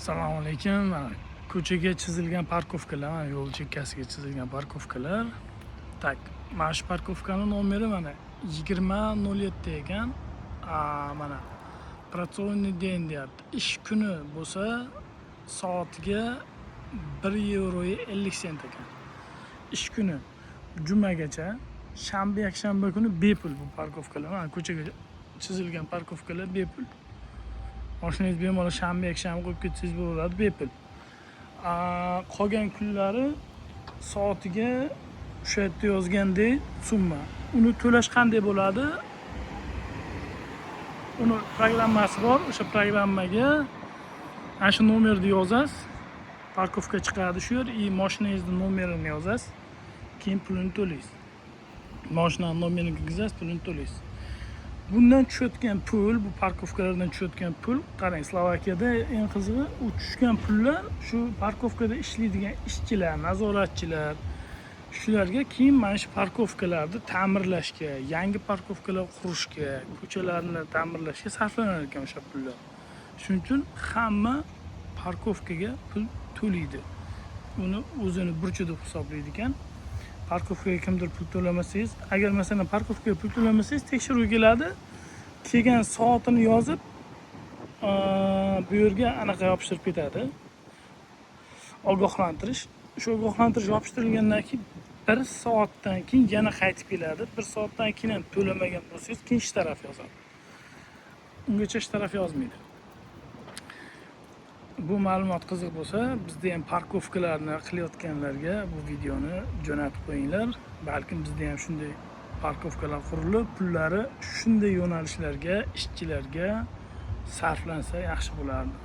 Assalomu alaykum. Ko'chaga chizilgan parkovkalar, yo'l chekkasiga chizilgan parkovkalar. Tak, mana shu parkovkaning nomeri mana 2007 ekan. Mana protsoniy deyin deyapti. Ish kuni bo'lsa soatiga 1.50 sent ekan. Ish kuni jumagacha, shanba yakshanba kuni bepul bu parkovkalar. Mana ko'chaga chizilgan parkovkalar bepul. Mashinangiz bemalol shanba yakshanba qo'yib ketsangiz bo'ladi bepul. Qolgan kunlari soatiga o'sha yerda yozgandek summa. Uni to'lash qanday bo'ladi? Uni programmasi bor. O'sha programmaga ana shu nomerni yozasiz. Parkovka chiqadi shu yer, mashinangizning nomerini yozasiz. Keyin pulini to'laysiz. Mashinaning nomerini kirgizasiz, pulini to'laysiz. Bundan tushayotgan pul, bu parkovkalardan tushayotgan pul, qarang, Slovakiyada eng qizig'i, u tushgan pullar shu parkovkada ishlaydigan ishchilar, nazoratchilar, shularga keyin mana shu parkovkalarni ta'mirlashga, yangi parkovkalar qurishga, ko'chalarni ta'mirlashga sarflanar ekan o'sha pullar. Shuning uchun hamma parkovkaga pul to'laydi. Uni o'zini burchi deb hisoblaydi ekan. Parkovkaga kimdir pul to'lamasangiz, agar masalan parkovkaga pul to'lamasangiz, tekshiruv keladi. Kelgan soatini yozib, bu yerga anaqa yopishtirib ketadi. Ogohlantirish. Shu ogohlantirish yopishtirilgandan keyin 1 soatdan keyin yana qaytib keladi. 1 soatdan keyin ham to'lamagan bo'lsangiz, keyin ish taraf yozadi. Ungacha ish taraf yozmaydi. Bu ma'lumot qiziq bo'lsa, bizda ham parkovkalarni qilayotganlarga bu videoni jo'natib qo'yinglar. Balkim bizda ham shunday parkovkalar qurilib, pullari shunday yo'nalishlarga, ishchilarga sarflansa yaxshi bo'lardi.